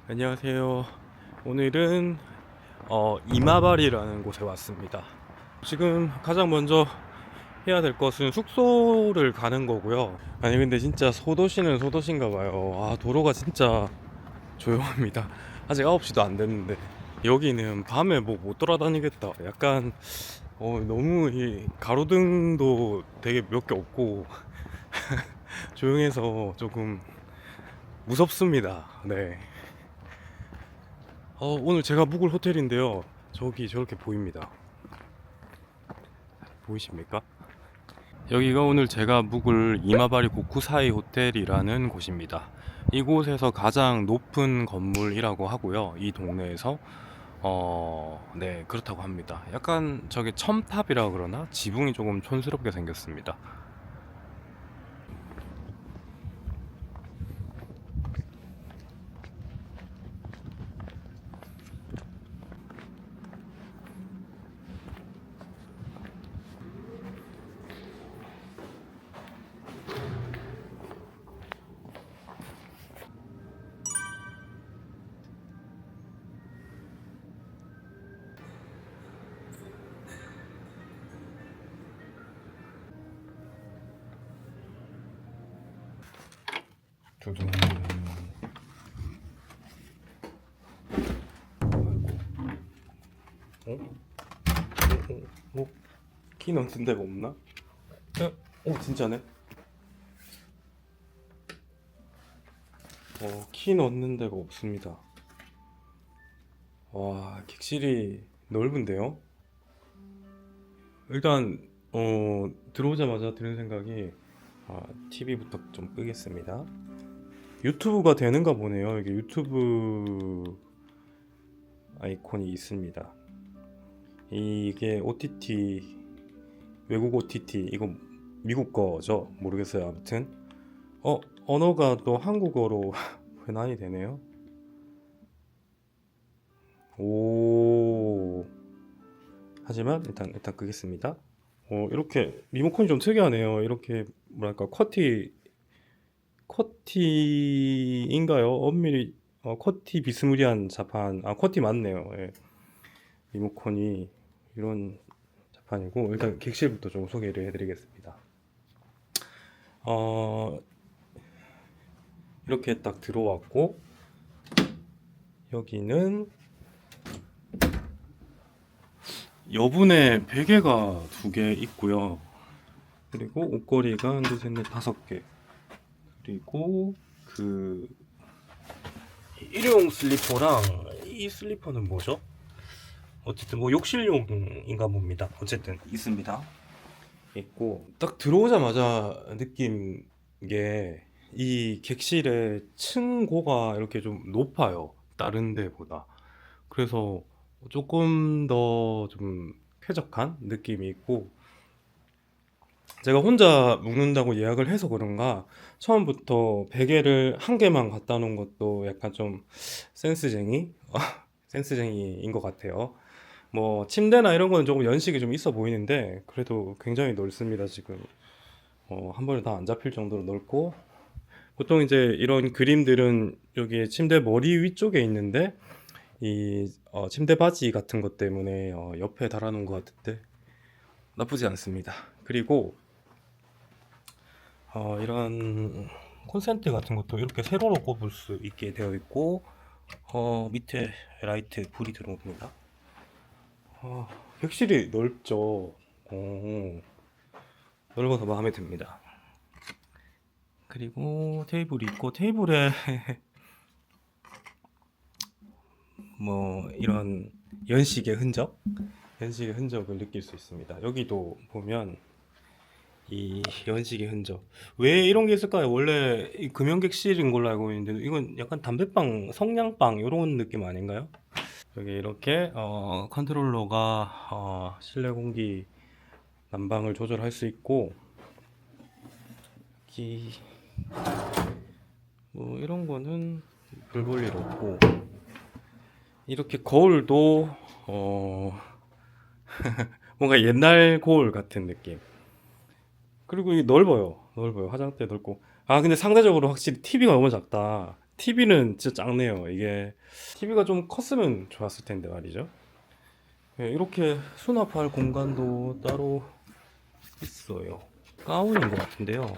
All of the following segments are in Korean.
안녕하세요. 오늘은 이마발이라는 곳에 왔습니다. 지금 가장 먼저 해야 될 것은 숙소를 가는 거고요. 아니 근데 진짜 소도시는 소도시인가 봐요. 아, 도로가 진짜 조용합니다. 아직 9시도 안 됐는데 여기는 밤에 뭐 못 돌아다니겠다. 약간 너무 이 가로등도 되게 몇 개 없고 조용해서 조금 무섭습니다. 네. 오늘 제가 묵을 호텔인데요. 저기 저렇게 보입니다. 보이십니까? 여기가 오늘 제가 묵을 이마바리 고쿠사이 호텔이라는 곳입니다. 이곳에서 가장 높은 건물이라고 하고요. 이 동네에서 네, 그렇다고 합니다. 약간 저게 첨탑이라 그러나 지붕이 조금 촌스럽게 생겼습니다. 두둥. 어? 키 넣는 데가 없나? 진짜네. 키 넣는 데가 없습니다. 와, 객실이 넓은데요? 일단 들어오자마자 드는 생각이 TV부터 좀 끄겠습니다. 유튜브가 되는가 보네요. 이게 유튜브 아이콘이 있습니다. 이게 OTT, 외국 OTT, 이거 미국 거죠? 모르겠어요. 아무튼 언어가 또 한국어로 변환이 되네요. 오, 하지만 일단 끄겠습니다. 이렇게 리모컨이 좀 특이하네요. 이렇게 뭐랄까 쿼티인가요? 엄밀히 쿼티 비스무리한 자판. 쿼티 맞네요. 예. 리모컨이 이런 자판이고, 일단 객실부터 좀 소개를 해드리겠습니다. 어, 이렇게 딱 들어왔고, 여기는 여분의 베개가 2개 있고요. 그리고 옷걸이가 한 둘, 셋, 넷, 5개. 그리고 그 일회용 슬리퍼랑 이 슬리퍼는 뭐죠? 어쨌든 뭐 욕실용인가 봅니다. 어쨌든 있습니다. 있고 딱 들어오자마자 느낀 게 이 객실의 층고가 이렇게 좀 높아요. 다른 데보다. 그래서 조금 더 좀 쾌적한 느낌이 있고, 제가 혼자 묵는다고 예약을 해서 그런가 처음부터 베개를 한 개만 갖다 놓은 것도 약간 좀 센스쟁이 센스쟁이인 것 같아요. 뭐 침대나 이런 거는 조금 연식이 좀 있어 보이는데 그래도 굉장히 넓습니다. 지금 한 번에 다 안 잡힐 정도로 넓고, 보통 이제 이런 그림들은 여기 침대 머리 위쪽에 있는데 이 침대 바지 같은 것 때문에 옆에 달아놓은 것 같은데 나쁘지 않습니다. 그리고 이런 콘센트 같은 것도 이렇게 세로로 꼽을 수 있게 되어 있고, 밑에 라이트 불이 들어옵니다. 객실이 넓죠. 넓어서 마음에 듭니다. 그리고 테이블이 있고, 테이블에 뭐 이런 연식의 흔적을 느낄 수 있습니다. 여기도 보면 이 연식의 흔적. 왜 이런 게 있을까요? 원래 이 금연객실인 걸로 알고 있는데 이건 약간 담배빵, 성냥빵 이런 느낌 아닌가요? 여기 이렇게 컨트롤러가 실내 공기 난방을 조절할 수 있고, 여기 뭐 이런 거는 별 볼 일 없고, 이렇게 거울도 뭔가 옛날 거울 같은 느낌. 그리고 이 넓어요. 화장대 넓고. 근데 상대적으로 확실히 TV가 너무 작다. TV는 진짜 작네요. 이게 TV가 좀 컸으면 좋았을 텐데 말이죠. 네, 이렇게 수납할 공간도 따로 있어요. 가운인 것 같은데요.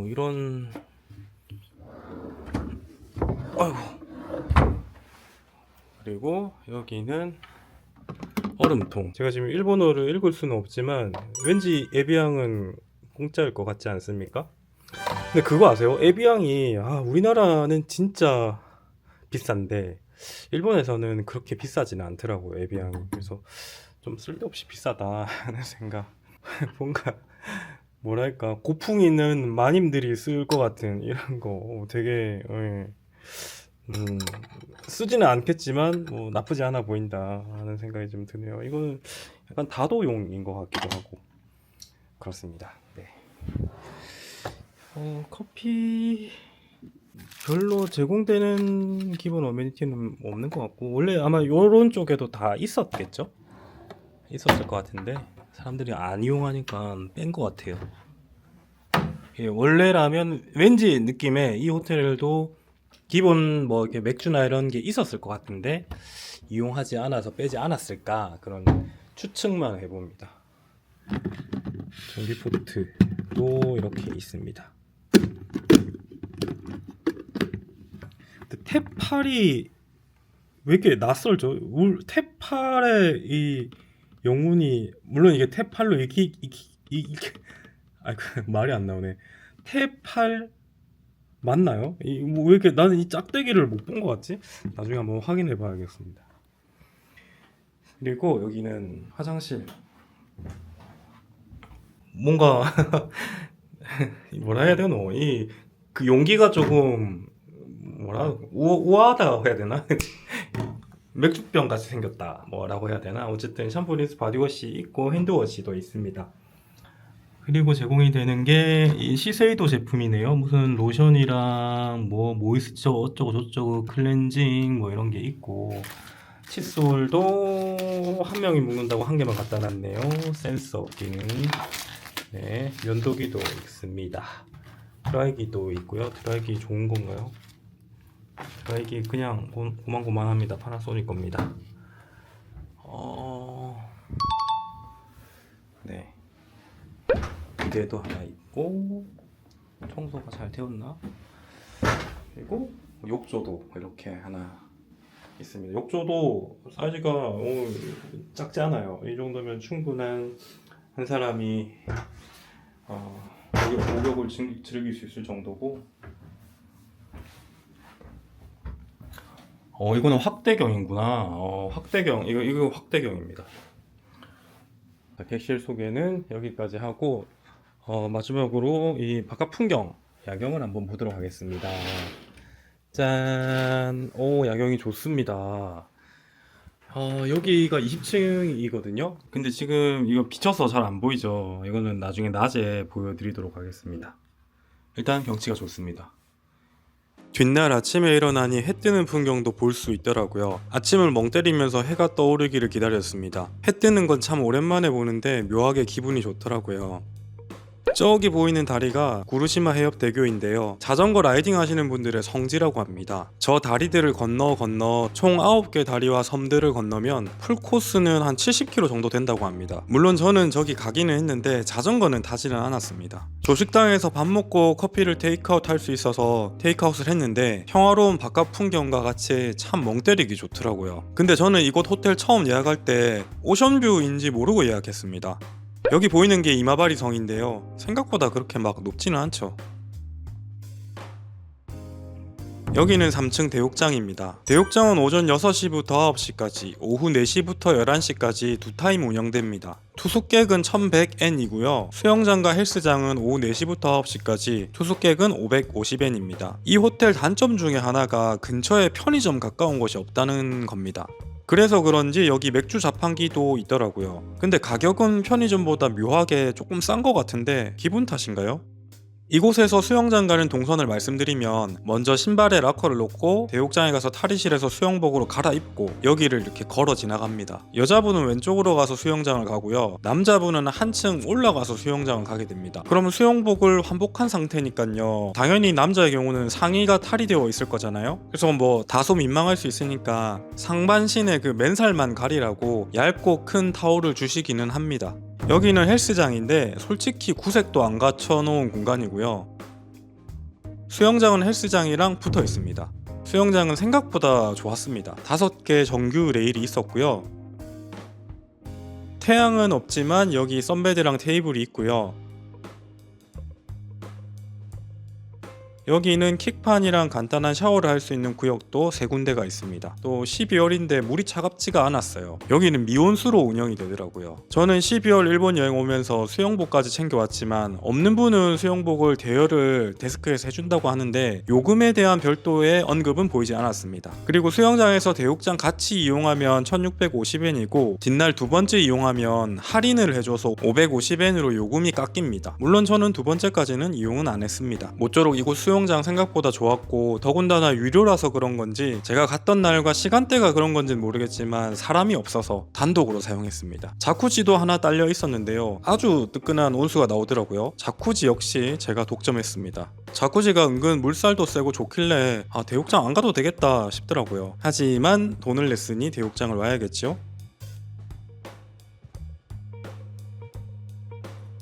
이런, 아이고. 그리고 여기는 얼음통. 제가 지금 일본어를 읽을 수는 없지만 왠지 에비앙은 공짜일 것 같지 않습니까? 근데 그거 아세요? 에비앙이 우리나라는 진짜 비싼데 일본에서는 그렇게 비싸지는 않더라고요, 에비앙이. 그래서 좀 쓸데없이 비싸다 하는 생각. 뭔가 뭐랄까 고풍 있는 마님들이 쓸 것 같은 이런 거 되게 쓰지는 않겠지만 뭐 나쁘지 않아 보인다 하는 생각이 좀 드네요. 이거는 약간 다도용인 것 같기도 하고 그렇습니다. 네. 커피 별로 제공되는 기본 어메니티는 없는 것 같고 원래 아마 요런 쪽에도 다 있었겠죠? 있었을 것 같은데 사람들이 안 이용하니까 뺀 것 같아요. 원래라면 왠지 느낌에 이 호텔도 기본 뭐 이렇게 맥주나 이런 게 있었을 것 같은데 이용하지 않아서 빼지 않았을까 그런 추측만 해봅니다. 전기포트도 이렇게 있습니다. 탭8이 왜 이렇게 낯설죠? 탭8의 이 영혼이 물론 이게 탭8로 이렇게 말이 안 나오네. 탭8 맞나요? 뭐 왜 이렇게 나는 이 짝대기를 못 본 것 같지? 나중에 한번 확인해 봐야겠습니다. 그리고 여기는 화장실. 뭔가 뭐라 해야 되노? 이 그 용기가 조금 우아하다고 해야 되나? 맥주병 같이 생겼다 뭐라고 해야 되나? 어쨌든 샴푸, 린스, 바디워시 있고 핸드워시도 있습니다. 그리고 제공이 되는 게 이 시세이도 제품이네요. 무슨 로션이랑 뭐 모이스처 어쩌고 저쩌고 클렌징 뭐 이런 게 있고 칫솔도 한 명이 묶는다고 한 개만 갖다 놨네요. 센서 기능. 네, 면도기도 있습니다. 드라이기도 있고요. 드라이기 좋은 건가요? 드라이기 그냥 고만고만합니다. 파나소닉 겁니다. 네. 기계도 하나 있고 청소가 잘 되었나? 그리고 욕조도 이렇게 하나 있습니다. 욕조도 사이즈가 작지 않아요. 이 정도면 충분한 한 사람이 목욕을 즐길 수 있을 정도고 이거는 확대경이구나. 확대경 이거 확대경입니다. 자, 객실 소개는 여기까지 하고 마지막으로 이 바깥 풍경 야경을 한번 보도록 하겠습니다. 짠! 오, 야경이 좋습니다. 여기가 20층이거든요. 근데 지금 이거 비쳐서 잘 안 보이죠. 이거는 나중에 낮에 보여드리도록 하겠습니다. 일단 경치가 좋습니다. 뒷날 아침에 일어나니 해 뜨는 풍경도 볼 수 있더라고요. 아침을 멍 때리면서 해가 떠오르기를 기다렸습니다. 해 뜨는 건 참 오랜만에 보는데 묘하게 기분이 좋더라고요. 저기 보이는 다리가 구르시마 해협대교인데요. 자전거 라이딩 하시는 분들의 성지라고 합니다. 저 다리들을 건너 총 9개 다리와 섬들을 건너면 풀코스는 한 70km 정도 된다고 합니다. 물론 저는 저기 가기는 했는데 자전거는 타지는 않았습니다. 조식당에서 밥 먹고 커피를 테이크아웃 할 수 있어서 테이크아웃을 했는데 평화로운 바깥 풍경과 같이 참 멍 때리기 좋더라고요. 근데 저는 이곳 호텔 처음 예약할 때 오션뷰인지 모르고 예약했습니다. 여기 보이는 게 이마바리 성인데요. 생각보다 그렇게 막 높지는 않죠. 여기는 3층 대욕장입니다. 대욕장은 오전 6시부터 9시까지, 오후 4시부터 11시까지 두 타임 운영됩니다. 투숙객은 1100엔이고요. 수영장과 헬스장은 오후 4시부터 9시까지, 투숙객은 550엔입니다. 이 호텔 단점 중에 하나가 근처에 편의점 가까운 곳이 없다는 겁니다. 그래서 그런지 여기 맥주 자판기도 있더라고요. 근데 가격은 편의점보다 묘하게 조금 싼 것 같은데 기분 탓인가요? 이곳에서 수영장 가는 동선을 말씀드리면 먼저 신발에 락커를 놓고 대욕장에 가서 탈의실에서 수영복으로 갈아입고 여기를 이렇게 걸어 지나갑니다. 여자분은 왼쪽으로 가서 수영장을 가고요. 남자분은 한층 올라가서 수영장을 가게 됩니다. 그러면 수영복을 환복한 상태니까요. 당연히 남자의 경우는 상의가 탈의되어 있을 거잖아요. 그래서 뭐 다소 민망할 수 있으니까 상반신의 그 맨살만 가리라고 얇고 큰 타올을 주시기는 합니다. 여기는 헬스장인데 솔직히 구색도 안 갖춰놓은 공간이고요. 수영장은 헬스장이랑 붙어 있습니다. 수영장은 생각보다 좋았습니다. 5개 정규 레일이 있었고요. 태양은 없지만 여기 선베드랑 테이블이 있고요. 여기는 킥판이랑 간단한 샤워를 할 수 있는 구역도 3군데가 있습니다. 또 12월인데 물이 차갑지가 않았어요. 여기는 미온수로 운영이 되더라고요. 저는 12월 일본 여행 오면서 수영복까지 챙겨왔지만 없는 분은 수영복을 대여를 데스크에서 해준다고 하는데 요금에 대한 별도의 언급은 보이지 않았습니다. 그리고 수영장에서 대욕장 같이 이용하면 1650엔이고 뒷날 두 번째 이용하면 할인을 해줘서 550엔으로 요금이 깎입니다. 물론 저는 두 번째까지는 이용은 안 했습니다. 모쪼록 이곳 수영장 생각보다 좋았고 더군다나 유료라서 그런 건지 제가 갔던 날과 시간대가 그런 건지는 모르겠지만 사람이 없어서 단독으로 사용했습니다. 자쿠지도 하나 딸려 있었는데요. 아주 뜨끈한 온수가 나오더라고요. 자쿠지 역시 제가 독점했습니다. 자쿠지가 은근 물살도 세고 좋길래 대욕장 안 가도 되겠다 싶더라고요. 하지만 돈을 냈으니 대욕장을 와야겠죠.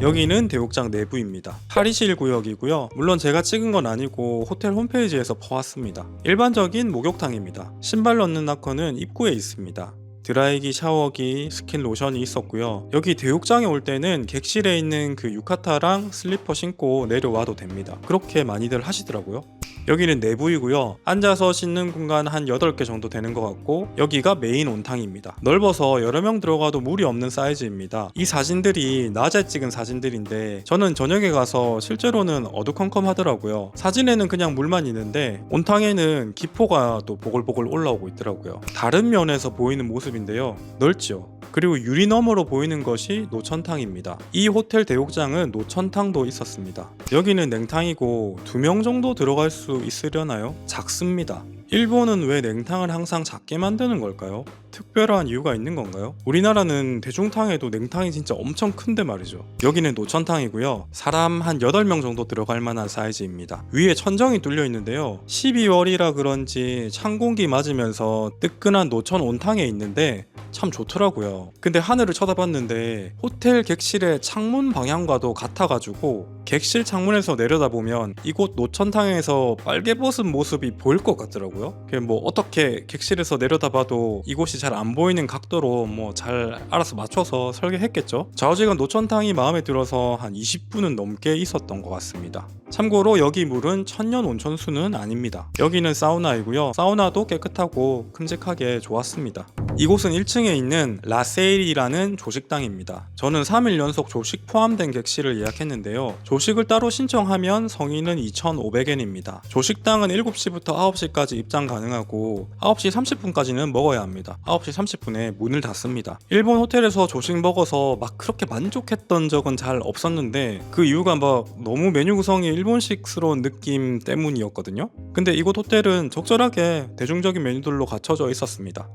여기는 대욕장 내부입니다. 탈의실 구역이고요. 물론 제가 찍은 건 아니고 호텔 홈페이지에서 퍼왔습니다. 일반적인 목욕탕입니다. 신발 넣는 락커는 입구에 있습니다. 드라이기, 샤워기, 스킨 로션이 있었고요. 여기 대욕장에 올 때는 객실에 있는 그 유카타랑 슬리퍼 신고 내려와도 됩니다. 그렇게 많이들 하시더라고요. 여기는 내부이고요. 앉아서 씻는 공간 한 8개 정도 되는 것 같고 여기가 메인 온탕입니다. 넓어서 여러 명 들어가도 무리 없는 사이즈입니다. 이 사진들이 낮에 찍은 사진들인데 저는 저녁에 가서 실제로는 어두컴컴하더라고요. 사진에는 그냥 물만 있는데 온탕에는 기포가 또 보글보글 올라오고 있더라고요. 다른 면에서 보이는 모습인데요. 넓죠. 그리고 유리 너머로 보이는 것이 노천탕입니다. 이 호텔 대욕장은 노천탕도 있었습니다. 여기는 냉탕이고 2명 정도 들어갈 수 있으려나요? 작습니다. 일본은 왜 냉탕을 항상 작게 만드는 걸까요? 특별한 이유가 있는 건가요? 우리나라는 대중탕에도 냉탕이 진짜 엄청 큰데 말이죠. 여기는 노천탕이고요. 사람 한 8명 정도 들어갈 만한 사이즈입니다. 위에 천정이 뚫려 있는데요. 12월이라 그런지 찬 공기 맞으면서 뜨끈한 노천 온탕에 있는데 참 좋더라고요. 근데 하늘을 쳐다봤는데 호텔 객실의 창문 방향과도 같아가지고 객실 창문에서 내려다보면 이곳 노천탕에서 빨개 벗은 모습이 보일 것 같더라고요. 뭐 어떻게 객실에서 내려다봐도 이곳이 잘 안 보이는 각도로 뭐 잘 알아서 맞춰서 설계했겠죠. 좌우지간 노천탕이 마음에 들어서 한 20분은 넘게 있었던 것 같습니다. 참고로 여기 물은 천년 온천수는 아닙니다. 여기는 사우나이고요. 사우나도 깨끗하고 큼직하게 좋았습니다. 이곳은 1층에 있는 라세일이라는 조식당입니다. 저는 3일 연속 조식 포함된 객실을 예약했는데요. 조식을 따로 신청하면 성인은 2,500엔입니다. 조식당은 7시부터 9시까지 입장 가능하고 9시 30분까지는 먹어야 합니다. 9시 30분에 문을 닫습니다. 일본 호텔에서 조식 먹어서 막 그렇게 만족했던 적은 잘 없었는데 그 이유가 막 너무 메뉴 구성이 일본식스러운 느낌 때문이었거든요. 근데 이곳 호텔은 적절하게 대중적인 메뉴들로 갖춰져 있었습니다.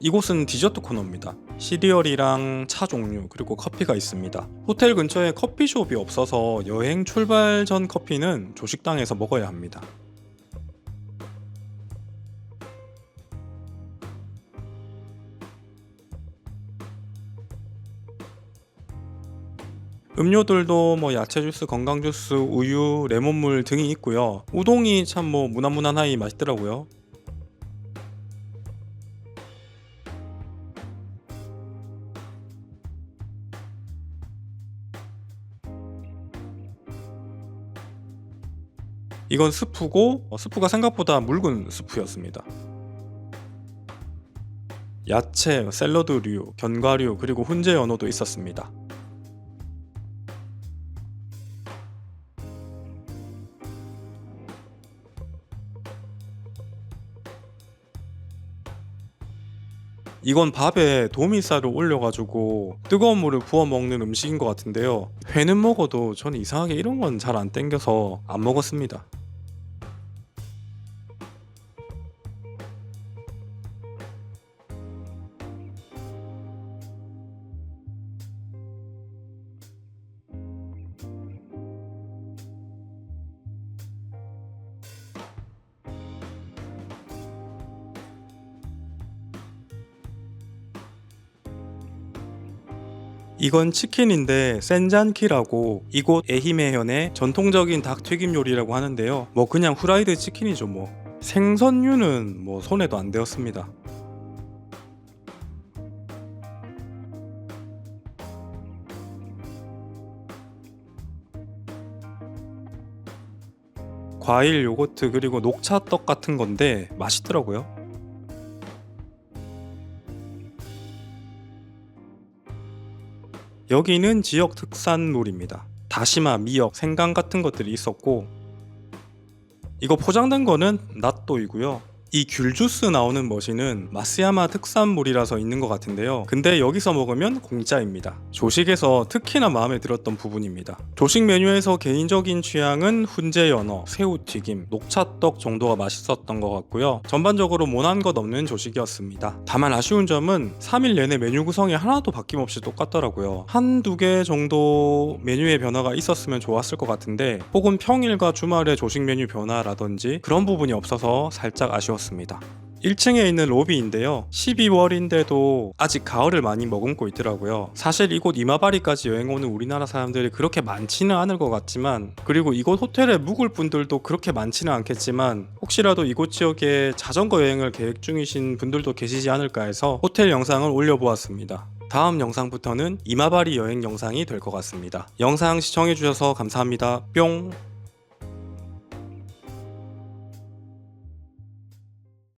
이곳은 디저트 코너입니다. 시리얼이랑 차 종류 그리고 커피가 있습니다. 호텔 근처에 커피숍이 없어서 여행 출발 전 커피는 조식당에서 먹어야 합니다. 음료들도 뭐 야채 주스, 건강 주스, 우유, 레몬물 등이 있고요. 우동이 참 뭐 무난무난하니 맛있더라고요. 이건 스프고 스프가 생각보다 묽은 스프였습니다. 야채, 샐러드류, 견과류 그리고 훈제 연어도 있었습니다. 이건 밥에 도미살을 올려가지고 뜨거운 물을 부어 먹는 음식인 것 같은데요. 회는 먹어도 저는 이상하게 이런 건 잘 안 땡겨서 안 먹었습니다. 이건 치킨인데 센잔키라고 이곳 에히메현의 전통적인 닭튀김 요리라고 하는데요. 뭐 그냥 후라이드 치킨이죠 뭐. 생선류는 뭐 손에도 안 대었습니다. 과일, 요거트 그리고 녹차떡 같은 건데 맛있더라고요. 여기는 지역 특산물입니다. 다시마, 미역, 생강 같은 것들이 있었고 이거 포장된 거는 낫또이고요. 이 귤 주스 나오는 머신은 마스야마 특산물이라서 있는 것 같은데요. 근데 여기서 먹으면 공짜입니다. 조식에서 특히나 마음에 들었던 부분입니다. 조식 메뉴에서 개인적인 취향은 훈제 연어, 새우튀김, 녹차떡 정도가 맛있었던 것 같고요. 전반적으로 모난 것 없는 조식이었습니다. 다만 아쉬운 점은 3일 내내 메뉴 구성이 하나도 바뀜없이 똑같더라고요. 한두 개 정도 메뉴의 변화가 있었으면 좋았을 것 같은데 혹은 평일과 주말에 조식 메뉴 변화라든지 그런 부분이 없어서 살짝 아쉬웠습니다. 1층에 있는 로비인데요. 12월인데도 아직 가을을 많이 머금고 있더라고요. 사실 이곳 이마바리까지 여행 오는 우리나라 사람들이 그렇게 많지는 않을 것 같지만 그리고 이곳 호텔에 묵을 분들도 그렇게 많지는 않겠지만 혹시라도 이곳 지역에 자전거 여행을 계획 중이신 분들도 계시지 않을까 해서 호텔 영상을 올려보았습니다. 다음 영상부터는 이마바리 여행 영상이 될 것 같습니다. 영상 시청해주셔서 감사합니다. 뿅!